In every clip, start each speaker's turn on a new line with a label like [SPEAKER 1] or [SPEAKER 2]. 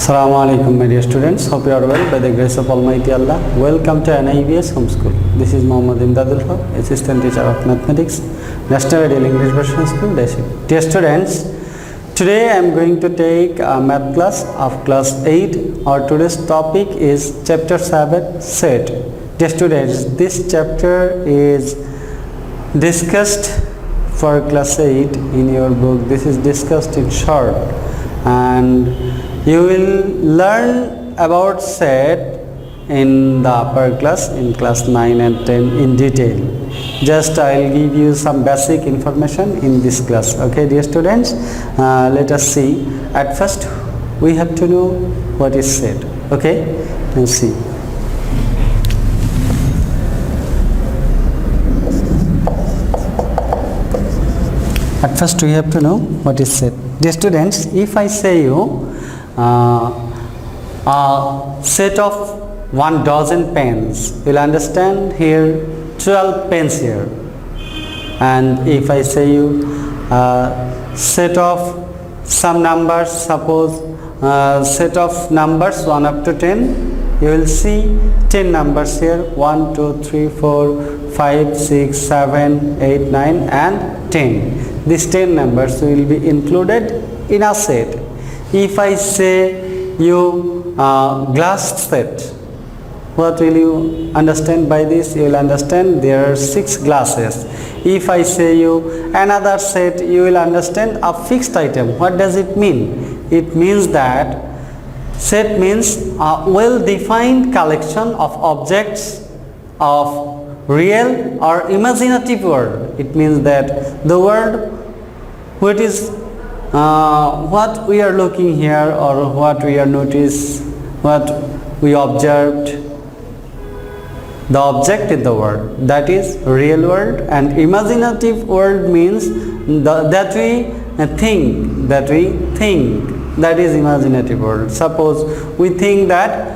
[SPEAKER 1] Assalamu alaikum my dear students, hope you are well by the grace of Almighty Allah. Welcome to NIVS Homeschool. This is Muhammad Imdadul Haq, Assistant Teacher of Mathematics, National Ideal English Version School, Dashik. Dear students, today I am going to take a math class of class 8. Our today's topic is chapter 7, set. Dear students, this chapter is discussed for class 8 in your book. This is discussed in short, and you will learn about set in the upper class, in class 9 and 10 in detail. Just I will give you some basic information in this class. Okay, dear students, let us see. At first we have to know what is set. Okay, let's see. At first we have to know what is set. Dear students, if I say you a set of 1 dozen pens, you'll understand here 12 pens here. And if I say you a set of some numbers, suppose set of numbers 1 up to 10, you will see 10 numbers here, 1 2 3 4 5 6 7 8 9 and 10. These 10 numbers will be included in a set. If I say you glass set, what will you understand by this? You will understand there are 6 glasses. If I say you another set, you will understand a fixed item. What does it mean? It means that set means a well-defined collection of objects of real or imaginative world. It means that the world what is what we are looking here, or what we are noticed, what we observed, the object in the world, that is real world. And imaginative world means that we think, that is imaginative world. Suppose we think that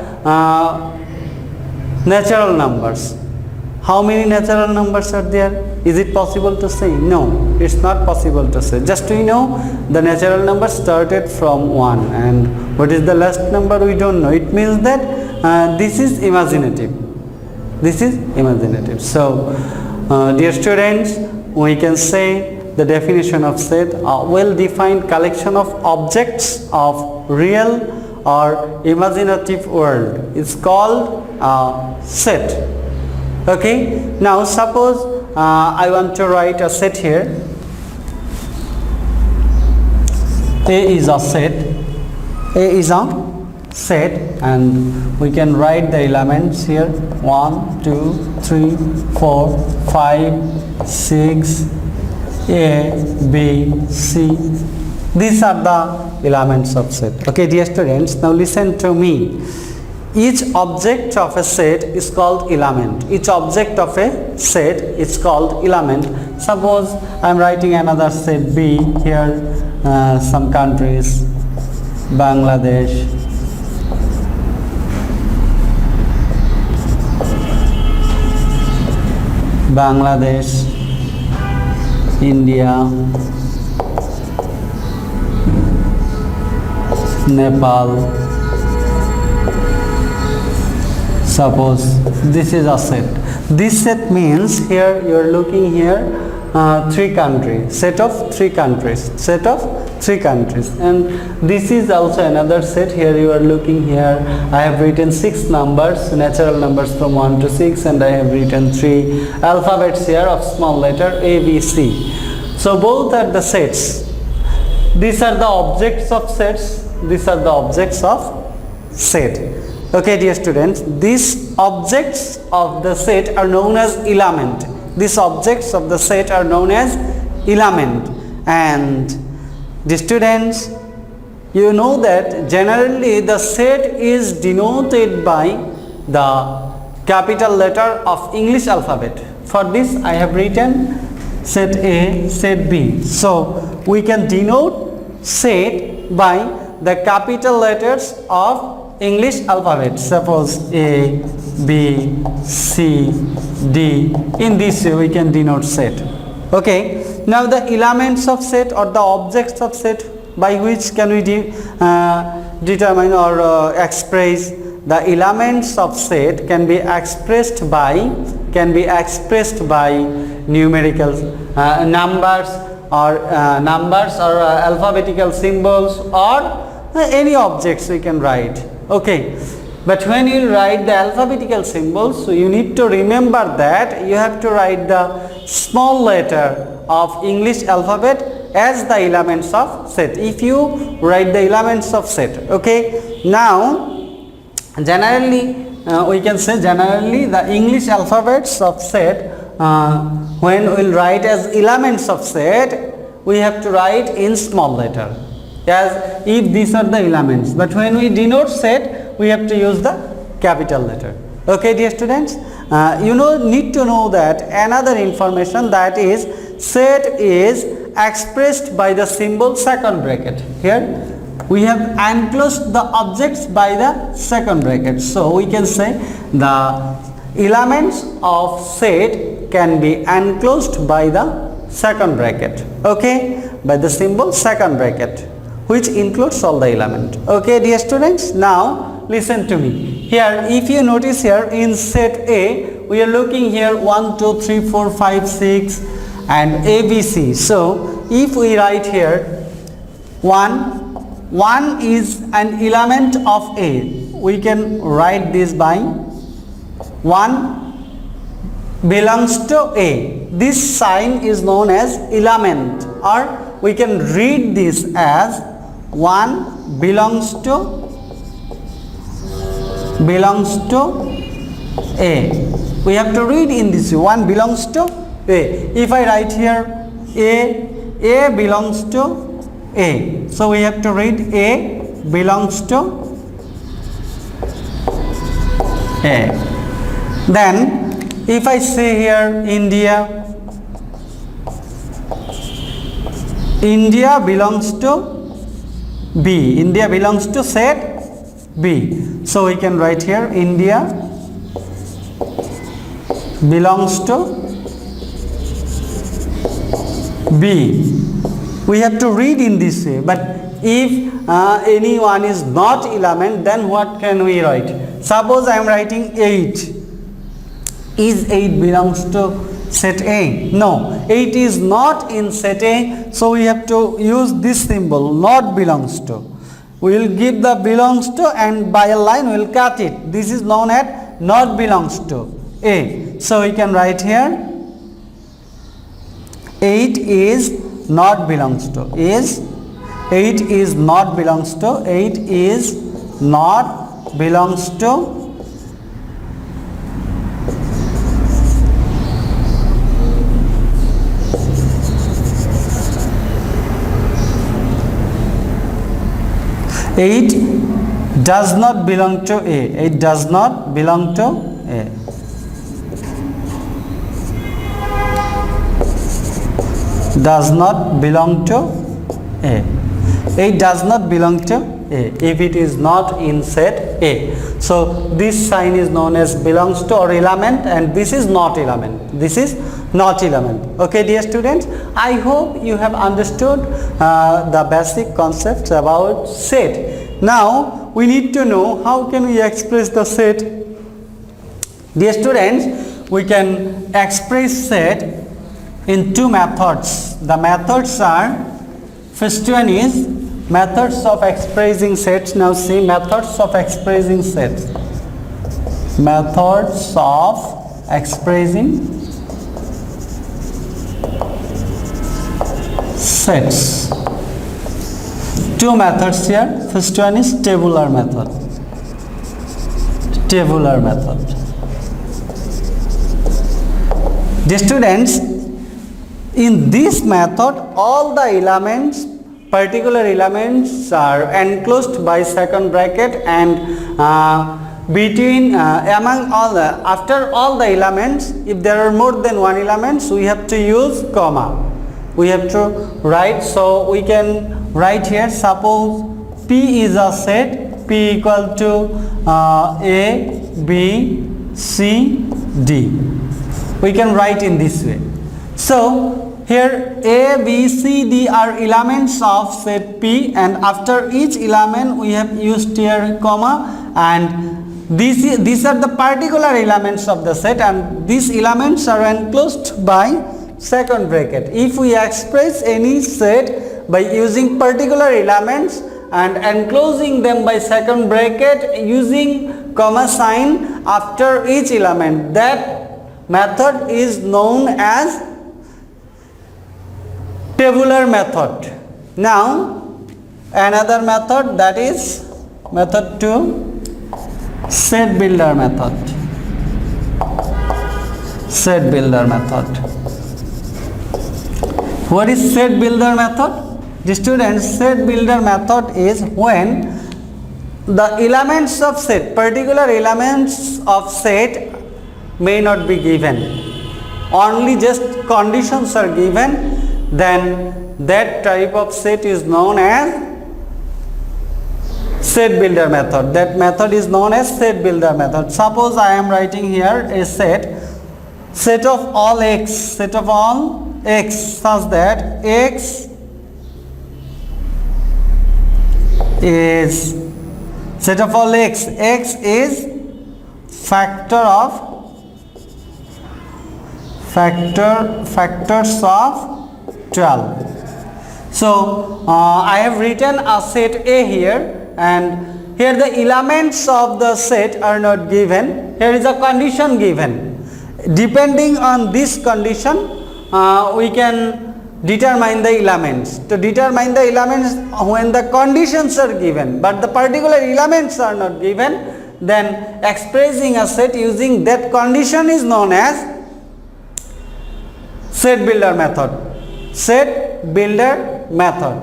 [SPEAKER 1] natural numbers. How many natural numbers are there? Is it possible to say? No, it's not possible to say. Just we know the natural number started from 1, and what is the last number we don't know. It means that this is imaginative. This is imaginative. So, dear students, we can say the definition of set: a well-defined collection of objects of real or imaginative world is called a set. Okay, now suppose I want to write a set here. A is a set. A is a set, and we can write the elements here: 1 2 3 4 5 6 A B C. These are the elements of set. Okay, dear students, now listen to me. Each object of a set is called element. Each object of a set is called element. Suppose I am writing another set B here, some countries: Bangladesh, India, Nepal. Suppose this is a set. This set means here you are looking here 3 countries, set of 3 countries, and this is also another set. Here you are looking here, I have written 6 numbers, natural numbers from 1 to 6, and I have written 3 alphabets here of small letter A, B, C. So both are the sets. These are the objects of sets. These are the objects of set. Okay, dear students, these objects of the set are known as element. These objects of the set are known as element. And the students, you know that generally the set is denoted by the capital letter of English alphabet. For this I have written set A, set B. So we can denote set by the capital letters of English alphabet. Suppose A, B, C, D. In this way we can denote set. Okay. Now the elements of set, or the objects of set, by which can we determine or express the elements of set can be expressed by numerical numbers or alphabetical symbols or any objects we can write. Okay, but when you write the alphabetical symbols, so you need to remember that you have to write the small letter of English alphabet as the elements of set if you write the elements of set. Okay, now generally we can say generally the English alphabets of set when we'll write as elements of set, we have to write in small letter as if these are the elements, but when we denote set, we have to use the capital letter. Okay, dear students, need to know that another information, that is set is expressed by the symbol second bracket. Here we have enclosed the objects by the second bracket, so we can say the elements of set can be enclosed by the second bracket. Okay, by the symbol second bracket, which includes all the element. Okay, dear students, now listen to me. Here if you notice, here in set A we are looking here 1 2 3 4 5 6 and ABC. So if we write here 1 is an element of A, we can write this by 1 belongs to A. This sign is known as element, or we can read this as 1 belongs to A. We have to read in this way, 1 belongs to A. If I write here A belongs to A, so we have to read A belongs to A. Then if I say here India belongs to B, India belongs to set B, so we can write here India belongs to B. We have to read in this way, but if anyone is not element, then what can we write? Suppose I am writing 8. Is 8 belongs to set A? No, 8 is not in set A, so we have to use this symbol, not belongs to. We will give the belongs to and by a line we will cut it. This is known as not belongs to A. So we can write here 8 is not belongs to, 8 is not belongs to, 8 is not belongs to It does not belong to A. It does not belong to A. Does not belong to A. It does not belong to A if it is not in set A. So this sign is known as belongs to or element, and this is not element. This is not element. Okay, dear students, I hope you have understood the basic concepts about set. Now we need to know how can we express the set. Dear students, we can express set in two methods. The methods are, first one is methods of expressing sets. Now see, methods of expressing sets. Methods of expressing sets. Two methods here. First one is tabular method. Tabular method. Dear students, in this method all the elements, particular elements are enclosed by second bracket, and between among all the, after all the elements, if there are more than one elements, we have to use comma. We have to write, so we can write here, suppose P is a set, P equal to A, B, C, D. We can write in this way. So here A, B, C, D are elements of set P, and after each element we have used here comma, and these are the particular elements of the set, and these elements are enclosed by second bracket. If we express any set by using particular elements and enclosing them by second bracket using comma sign after each element, that method is known as tabular method. Now another method, that is method 2, set builder method. Set builder method. What is set builder method? The students, set builder method is when the elements of set, particular elements of set may not be given, only just conditions are given, then that type of set is known as set builder method. That method is known as set builder method. Suppose I am writing here a set of all x, set of all x such that x is set of all x is factors of 12. So I have written a set A here, and here the elements of the set are not given. Here is a condition given. Depending on this condition, we can determine the elements. To determine the elements when the conditions are given but the particular elements are not given, then expressing a set using that condition is known as set builder method. Set builder method.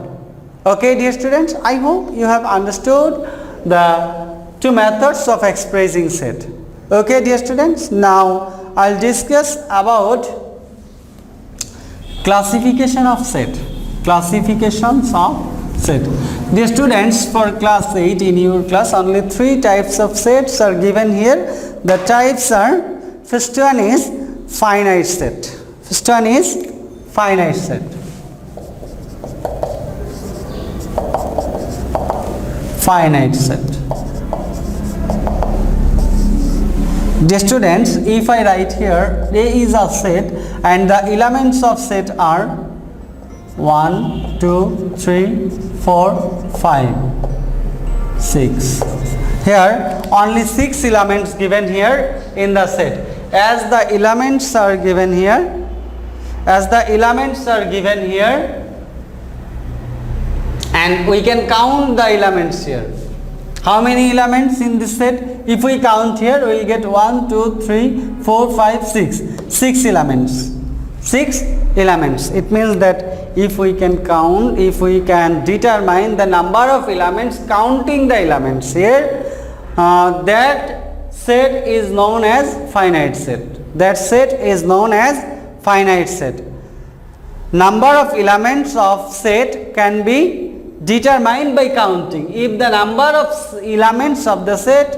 [SPEAKER 1] Okay, dear students, I hope you have understood the two methods of expressing set. Okay, dear students, now I'll discuss about classification of set. Classifications of set. Dear students, for class 8 in your class, only 3 types of sets are given here. The types are, first one is finite set. First one is finite set. Finite set. Dear students, if I write here A is a set and the elements of set are 1, 2, 3, 4, 5, 6. Here only 6 elements given here in the set. As the elements are given here, and we can count the elements here. How many elements in this set? If we count here, we will get 1, 2, 3, 4, 5, 6. 6 elements. 6 elements. It means that if we can count, if we can determine the number of elements, counting the elements here, that set is known as finite set. That set is known as finite set. Number of elements of set can be determined by counting. If the number of elements of the set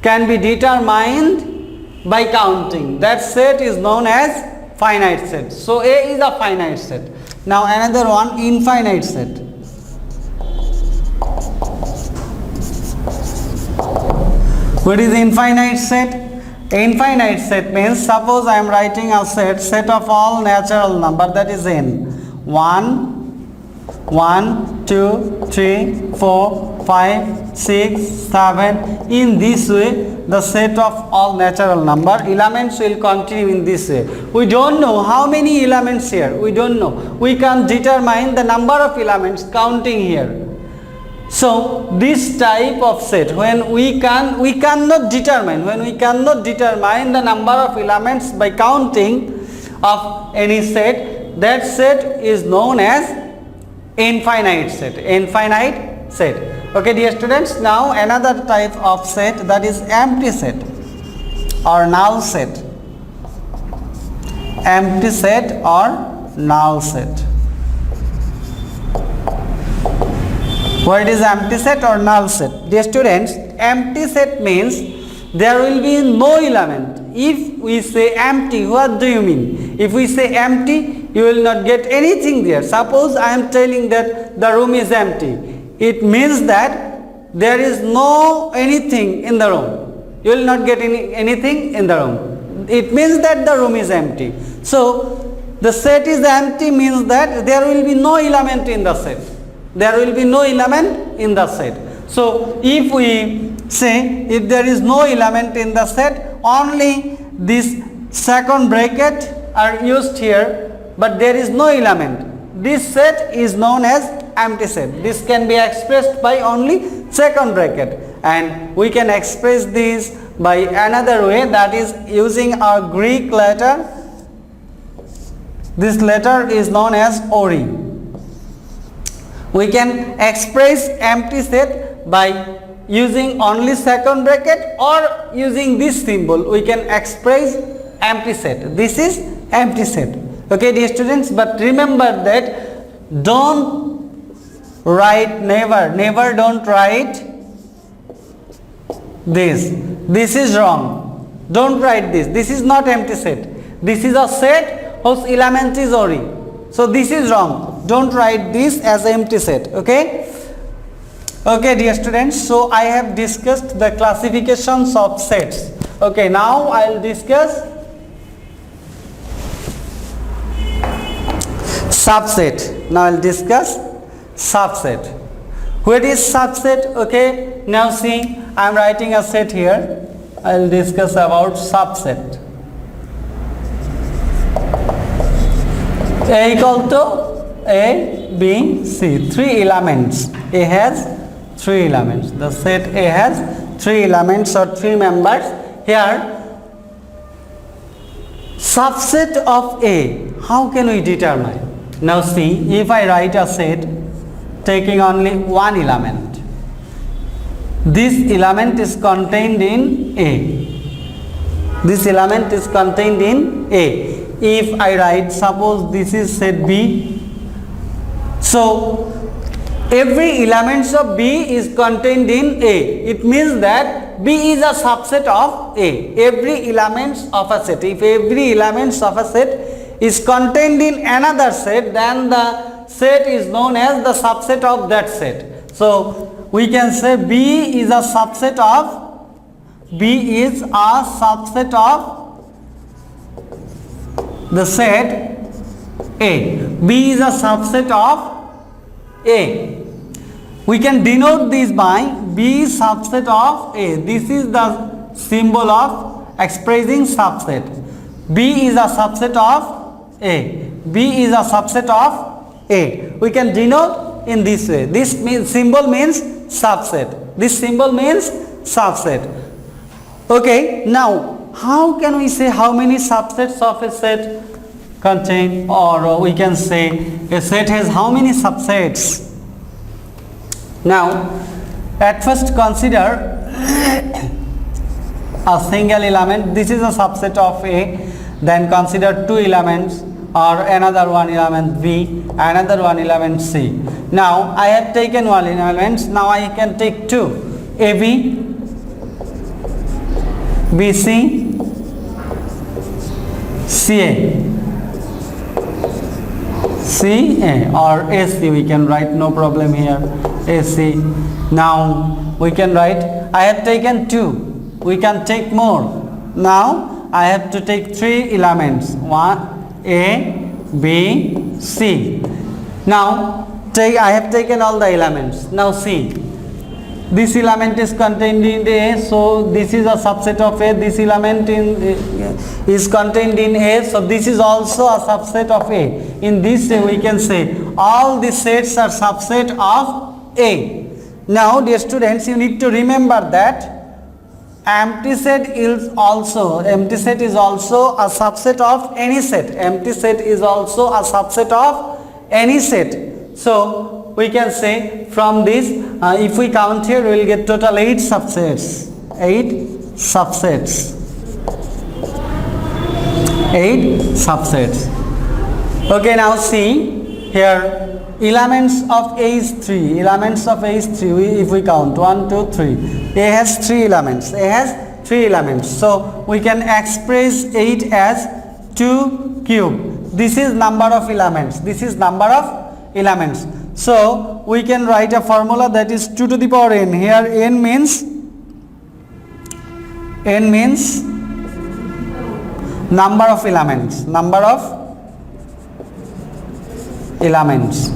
[SPEAKER 1] can be determined by counting, that set is known as finite set. So A is a finite set. Now another one, infinite set. What is infinite set? Infinite set means, suppose I am writing a set of all natural number, that is n. 1, 2, 3, 4, 5, 6, 7. In this way, the set of all natural number elements will continue in this way. We don't know how many elements here. We don't know. We can determine the number of elements counting here. So this type of set, when we cannot determine the number of elements by counting of any set, that set is known as infinite set. Infinite set. Okay, dear students, now another type of set, that is empty set or null set. Empty set or null set. What is empty set or null set? Dear students, empty set means there will be no element. If we say empty, what do you mean? If we say empty, you will not get anything there. Suppose I am telling that the room is empty. It means that there is no anything in the room. You will not get anything in the room. It means that the room is empty. So the set is empty means that there will be no element in the set. There will be no element in the set. So if we say if there is no element in the set, only this second bracket are used here, but there is no element. This set is known as empty set. This can be expressed by only second bracket, and we can express this by another way, that is using our Greek letter. This letter is known as Ori. We can express empty set by using only second bracket, or using this symbol we can express empty set. This is empty set. Okay, dear students, but remember that don't write, never don't write this. This is wrong. Don't write this. This is not empty set. This is a set whose element is Ori. So this is wrong. Don't write this as empty set. Okay. Okay, dear students, so I have discussed the classifications of sets. Okay, now I will discuss subset. Now I will discuss subset. What is subset? Okay, now see, I am writing a set here. I will discuss about subset. A equal to A, B, C. Three elements. A has three elements. The set A has three elements or three members. Here, subset of A, how can we determine? Now see, if I write a set taking only one element, this element is contained in A. This element is contained in A. If I write, suppose this is set B, so every element of B is contained in A. It means that B is a subset of A. Every element of a set, if every element of a set is contained in another set, then the set is known as the subset of that set. So we can say B is a subset of the set A. B is a subset of A. We can denote this by B subset of A. This is the symbol of expressing subset. B is a subset of A. B is a subset of A. We can denote in this way. This symbol means subset. This symbol means subset. Okay, now how can we say how many subsets of a set contain, or we can say a set has how many subsets? Now, at first consider a single element. This is a subset of A. Then consider two elements, or another one element B, another one element C. Now I have taken one element. Now I can take two, AB, BC, CA. CA or AC we can write, no problem here. AC. Now we can write, I have taken two. We can take more. Now I have to take three elements. One, A, B, C. Now I have taken all the elements. Now see, this element is contained in A, so this is a subset of A. This element is contained in A, so this is also a subset of A. In this way we can say all the sets are subset of A. Now dear students, you need to remember that empty set is also a subset of any set. Empty set is also a subset of any set. So we can say from this, if we count here, we will get total 8 subsets. 8 subsets. 8 subsets. Okay, now see here, elements of A is 3. Elements of A is 3. If we count 1, 2, 3. A has 3 elements. A has 3 elements. So we can express 8 as 2 cube. this is number of elements, this is number of elements. So we can write a formula that is 2 to the power n. Here n means number of elements, number of elements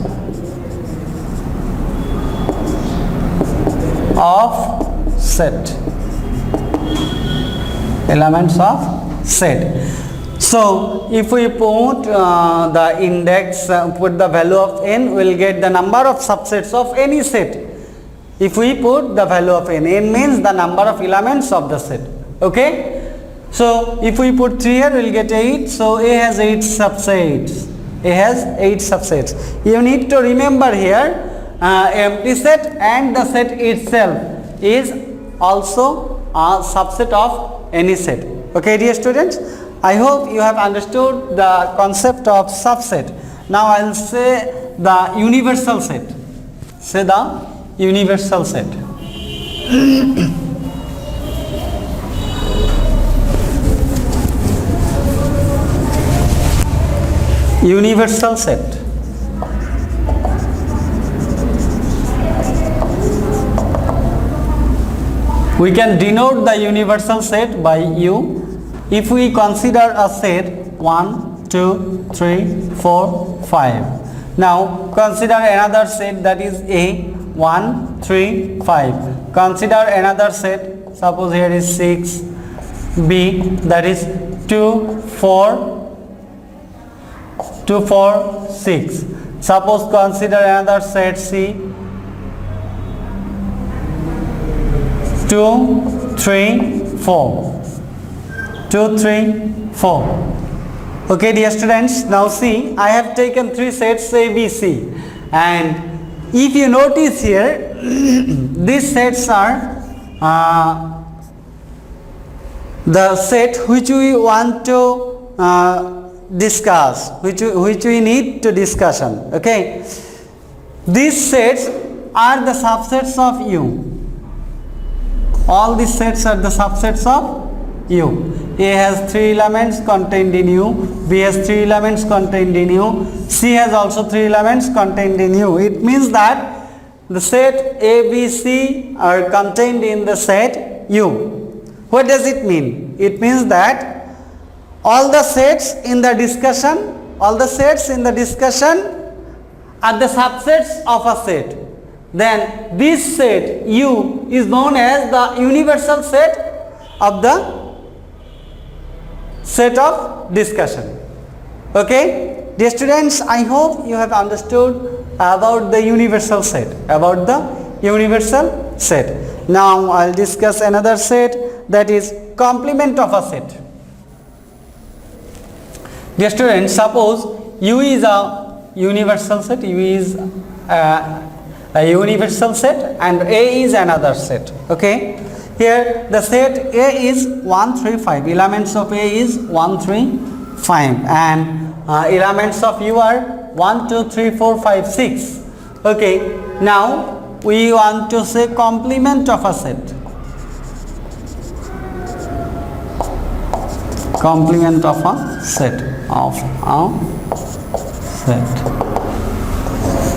[SPEAKER 1] of set, elements of set. So if we put the index, put the value of n, we will get the number of subsets of any set. If we put the value of n, n means the number of elements of the set. Okay. So if we put 3 here, we will get 8. So A has 8 subsets. A has 8 subsets. You need to remember here, empty set and the set itself is also a subset of any set. Okay, dear students, I hope you have understood the concept of subset. Now I will say the universal set. Say the universal set. Universal set. We can denote the universal set by U. If we consider a set 1, 2, 3, 4, 5. Now consider another set that is A, 1, 3, 5. Consider another set, suppose here is 6, B, that is 2, 4, 2, 4, 6. Suppose consider another set C, 2, 3, 4. 2, 3, 4. Okay, dear students, now see, I have taken 3 sets A, B, C, and if you notice here, these sets are the set which we want to discuss, which we need to discussion. Okay, these sets are the subsets of U. All these sets are the subsets of U. A has 3 elements contained in U, B has 3 elements contained in U, C has also 3 elements contained in U. It means that the set A, B, C are contained in the set U. What does it mean? It means that all the sets in the discussion, are the subsets of a set. Then this set U is known as the universal set of the set of discussion. Okay, dear students, I hope you have understood about the universal set, Now I will discuss another set, that is complement of a set. Dear students, suppose U is a universal set, U is a universal set and A is another set. Okay, here the set A is 1, 3, 5. Elements of A is 1, 3, 5 and elements of U are 1, 2, 3, 4, 5, 6. Okay, now we want to say complement of a set. Complement of a set.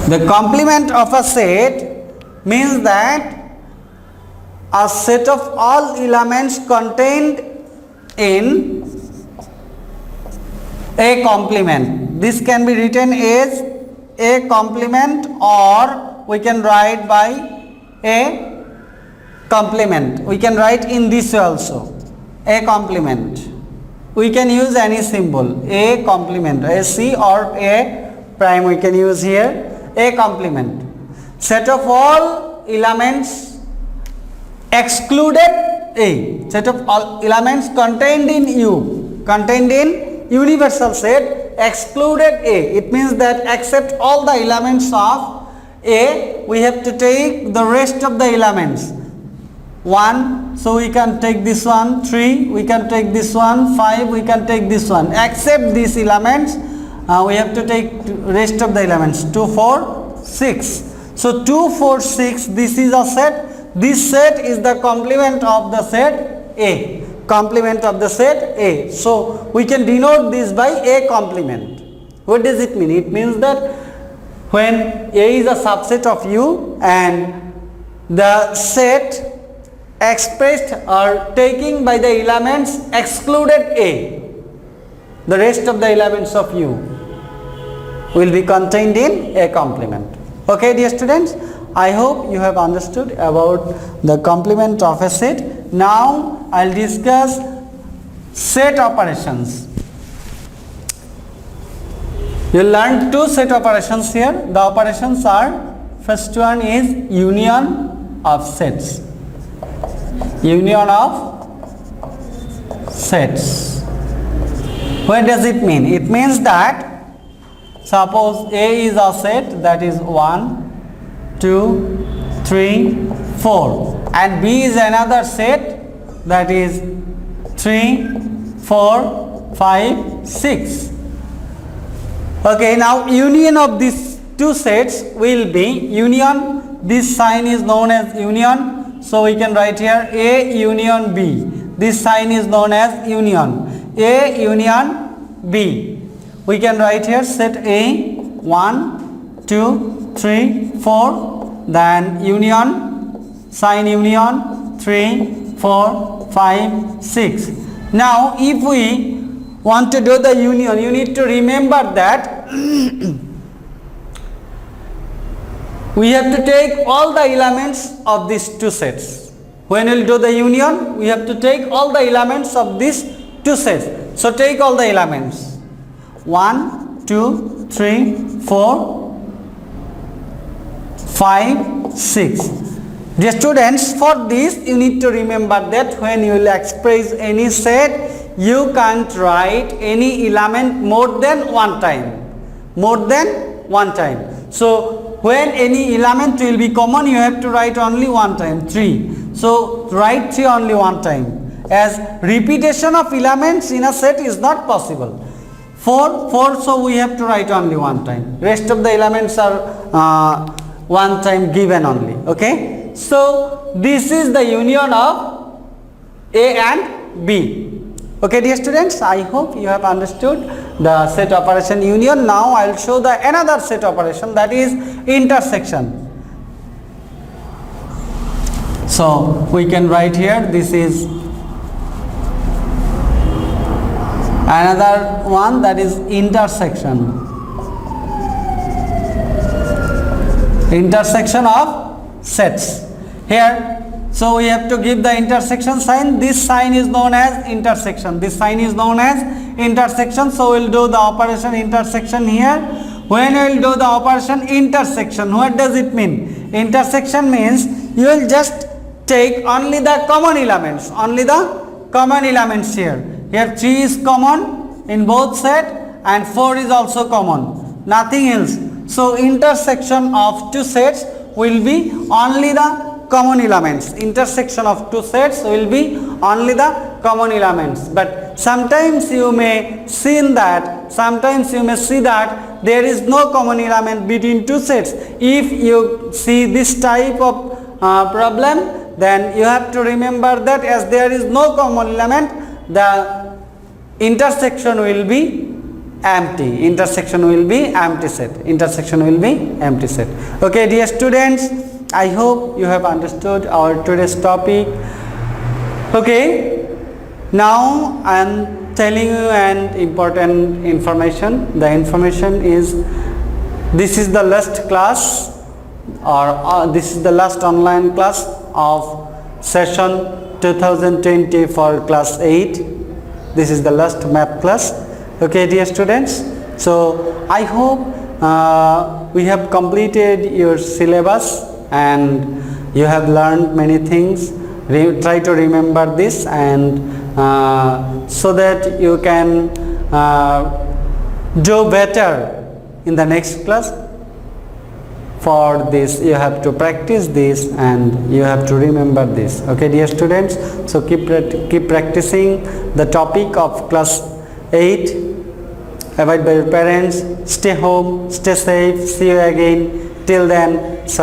[SPEAKER 1] The complement of a set means that a set of all elements contained in a complement. This can be written as a complement, or we can write by a complement. We can write in this way also, a complement. We can use any symbol, a complement, a C or a prime we can use here, a complement. Set of all elements excluded A, set of all elements contained in U, contained in universal set, excluded A. It means that except all the elements of A, we have to take the rest of the elements. 1, so we can take this one, 3, we can take this one, 5, we can take this one. Except these elements, we have to take rest of the elements, 2, 4, 6. So 2, 4, 6, this is a set. This set is the complement of the set A. Complement of the set A. So we can denote this by A complement. What does it mean? It means that when A is a subset of U and the set expressed or taking by the elements excluded A, the rest of the elements of U will be contained in A complement. Okay, dear students, I hope you have understood about the complement of a set. Now I'll discuss set operations. You learned two set operations here. The operations are, first one is union of sets. Union of sets. What does it mean? It means that suppose A is a set, that is 1, 2, 3, 4, and B is another set, that is 3, 4, 5, 6. Okay, now union of these two sets will be union. This sign is known as union, so we can write here A union B. This sign is known as union. A union B. We can write here set A 1, 2, 3, 4, then union, sign union 3, 4, 5, 6. Now if we want to do the union, you need to remember that we have to take all the elements of these two sets. When we will do the union, we have to take all the elements of these two sets. So take all the elements. 1, 2, 3, 4, 5, 6. Dear students, for this you need to remember that when you will express any set, you can't write any element more than one time. More than one time. So when any element will be common, you have to write only one time, 3. So write 3 only one time, as repetition of elements in a set is not possible. 4, so we have to write only one time. Rest of the elements are one time given only. Okay. So this is the union of A and B. Okay, dear students, I hope you have understood the set operation union. Now I will show the another set operation, that is intersection. So we can write here, this is another one, that is intersection. Intersection of sets. Here, so we have to give the intersection sign. This sign is known as intersection. This sign is known as intersection. So we will do the operation intersection here. When we will do the operation intersection, what does it mean? Intersection means you will just take only the common elements. Only the common elements here. Here 3 is common in both set and 4 is also common. Nothing else. So intersection of two sets will be only the common elements. Intersection of two sets will be only the common elements. But sometimes you may see that there is no common element between two sets. If you see this type of problem, then you have to remember that as there is no common element, the intersection will be empty. Intersection will be empty set. Intersection will be empty set. Okay, dear students, I hope you have understood our today's topic. Okay, now I am telling you an important information. The information is, this is the last class or this is the last online class of session 2020 for class 8. This is the last math class. Okay, dear students, so I hope we have completed your syllabus and you have learned many things. Try to remember this, and so that you can do better in the next class. For this you have to practice this and you have to remember this. Okay, dear students, so keep practicing the topic of class 8. Abide by your parents, stay home, stay safe, see you again. Till then, salam.